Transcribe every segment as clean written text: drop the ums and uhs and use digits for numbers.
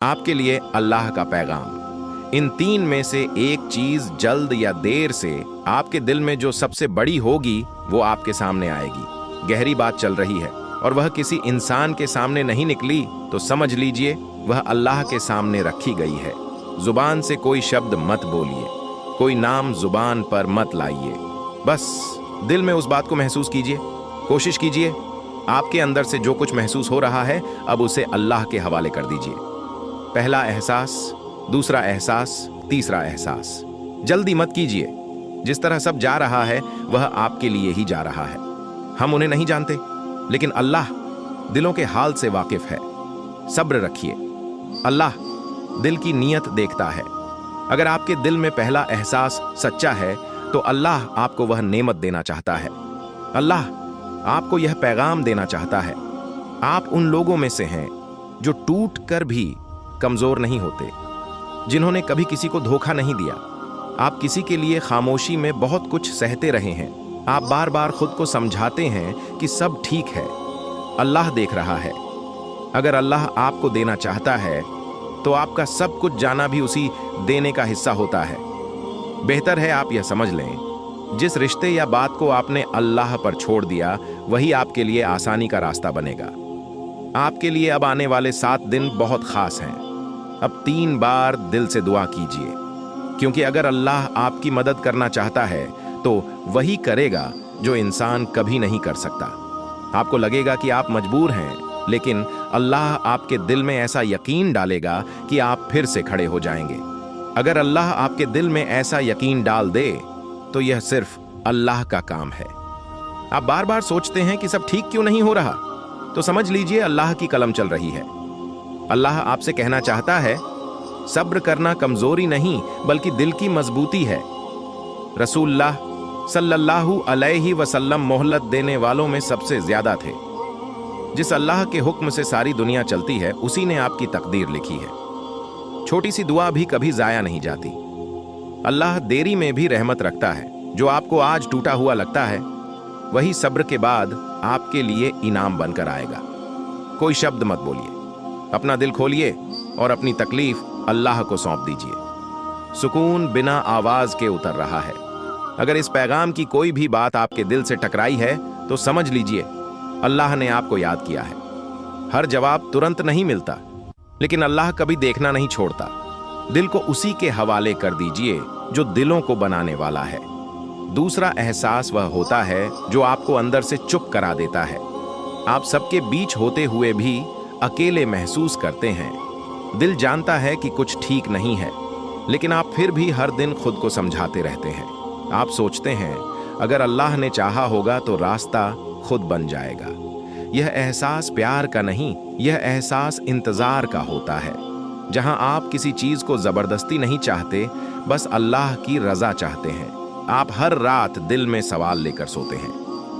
आपके लिए अल्लाह का पैगाम। इन तीन में से एक चीज जल्द या देर से आपके दिल में जो सबसे बड़ी होगी वो आपके सामने आएगी। गहरी बात चल रही है और वह किसी इंसान के सामने नहीं निकली तो समझ लीजिए वह अल्लाह के सामने रखी गई है। जुबान से कोई शब्द मत बोलिए, कोई नाम जुबान पर मत लाइए, बस दिल में उस बात को महसूस कीजिए। कोशिश कीजिए आपके अंदर से जो कुछ महसूस हो रहा है अब उसे अल्लाह के हवाले कर दीजिए। पहला एहसास, दूसरा एहसास, तीसरा एहसास। जल्दी मत कीजिए। जिस तरह सब जा रहा है वह आपके लिए ही जा रहा है। हम उन्हें नहीं जानते, लेकिन अल्लाह दिलों के हाल से वाकिफ है। सब्र रखिए, अल्लाह दिल की नीयत देखता है। अगर आपके दिल में पहला एहसास सच्चा है तो अल्लाह आपको वह नेमत देना चाहता है। अल्लाह आपको यह पैगाम देना चाहता है। आप उन लोगों में से हैं जो टूट कर भी कमजोर नहीं होते, जिन्होंने कभी किसी को धोखा नहीं दिया। आप किसी के लिए खामोशी में बहुत कुछ सहते रहे हैं। आप बार बार खुद को समझाते हैं कि सब ठीक है, अल्लाह देख रहा है। अगर अल्लाह आपको देना चाहता है तो आपका सब कुछ जाना भी उसी देने का हिस्सा होता है। बेहतर है आप यह समझ लें, जिस रिश्ते या बात को आपने अल्लाह पर छोड़ दिया वही आपके लिए आसानी का रास्ता बनेगा। आपके लिए अब आने वाले 7 दिन बहुत खास हैं। अब 3 बार दिल से दुआ कीजिए, क्योंकि अगर अल्लाह आपकी मदद करना चाहता है तो वही करेगा जो इंसान कभी नहीं कर सकता। आपको लगेगा कि आप मजबूर हैं, लेकिन अल्लाह आपके दिल में ऐसा यकीन डालेगा कि आप फिर से खड़े हो जाएंगे। अगर अल्लाह आपके दिल में ऐसा यकीन डाल दे तो यह सिर्फ अल्लाह का काम है। आप बार बार सोचते हैं कि सब ठीक क्यों नहीं हो रहा, तो समझ लीजिए अल्लाह की कलम चल रही है। अल्लाह आपसे कहना चाहता है सब्र करना कमजोरी नहीं बल्कि दिल की मजबूती है। रसूलुल्लाह सल्लल्लाहु अलैहि वसल्लम मोहलत देने वालों में सबसे ज्यादा थे। जिस अल्लाह के हुक्म से सारी दुनिया चलती है उसी ने आपकी तकदीर लिखी है। छोटी सी दुआ भी कभी जाया नहीं जाती। अल्लाह देरी में भी रहमत रखता है। जो आपको आज टूटा हुआ लगता है वही सब्र के बाद आपके लिए इनाम बनकर आएगा। कोई शब्द मत बोलिए, अपना दिल खोलिए और अपनी तकलीफ अल्लाह को सौंप दीजिए। सुकून बिना आवाज के उतर रहा है। अगर इस पैगाम की कोई भी बात आपके दिल से टकराई है तो समझ लीजिए अल्लाह ने आपको याद किया है। हर जवाब तुरंत नहीं मिलता, लेकिन अल्लाह कभी देखना नहीं छोड़ता। दिल को उसी के हवाले कर दीजिए जो दिलों को बनाने वाला है। दूसरा एहसास वह होता है जो आपको अंदर से चुप करा देता है। आप सबके बीच होते हुए भी अकेले महसूस करते हैं। दिल जानता है कि कुछ ठीक नहीं है, लेकिन आप फिर भी हर दिन खुद को समझाते रहते हैं। आप सोचते हैं अगर अल्लाह ने चाहा होगा तो रास्ता खुद बन जाएगा। यह एहसास प्यार का नहीं, यह एहसास इंतजार का होता है, जहां आप किसी चीज को जबरदस्ती नहीं चाहते, बस अल्लाह की रजा चाहते हैं। आप हर रात दिल में सवाल लेकर सोते हैं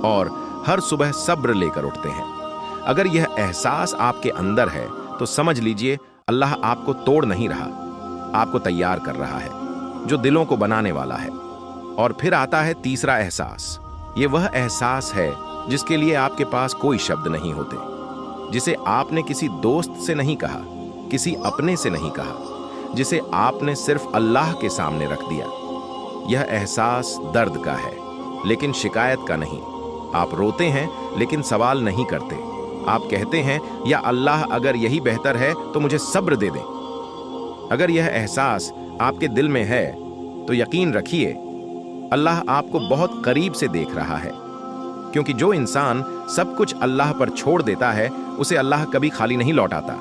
और हर सुबह सब्र लेकर उठते हैं। अगर यह एहसास आपके अंदर है तो समझ लीजिए अल्लाह आपको तोड़ नहीं रहा, आपको तैयार कर रहा है, जो दिलों को बनाने वाला है। और फिर आता है तीसरा एहसास। ये वह एहसास है जिसके लिए आपके पास कोई शब्द नहीं होते, जिसे आपने किसी दोस्त से नहीं कहा, किसी अपने से नहीं कहा, जिसे आपने सिर्फ अल्लाह के सामने रख दिया। यह एहसास दर्द का है, लेकिन शिकायत का नहीं। आप रोते हैं लेकिन सवाल नहीं करते। आप कहते हैं या अल्लाह अगर यही बेहतर है तो मुझे सब्र दे दें। अगर यह एहसास आपके दिल में है तो यकीन रखिए अल्लाह आपको बहुत करीब से देख रहा है, क्योंकि जो इंसान सब कुछ अल्लाह पर छोड़ देता है उसे अल्लाह कभी खाली नहीं लौटाता।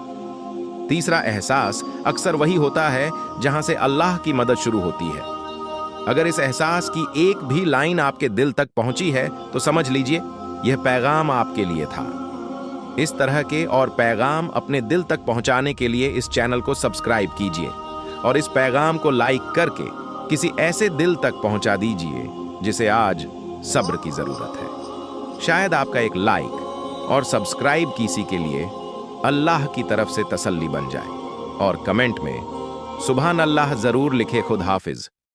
तीसरा एहसास अक्सर वही होता है जहां से अल्लाह की मदद शुरू होती है। अगर इस एहसास की एक भी लाइन आपके दिल तक पहुंची है तो समझ लीजिए यह पैगाम आपके लिए था। इस तरह के और पैगाम अपने दिल तक पहुंचाने के लिए इस चैनल को सब्सक्राइब कीजिए और इस पैगाम को लाइक करके किसी ऐसे दिल तक पहुंचा दीजिए जिसे आज सब्र की जरूरत है। शायद आपका एक लाइक और सब्सक्राइब किसी के लिए अल्लाह की तरफ से तसल्ली बन जाए। और कमेंट में सुभान अल्लाह जरूर लिखे। खुद हाफिज।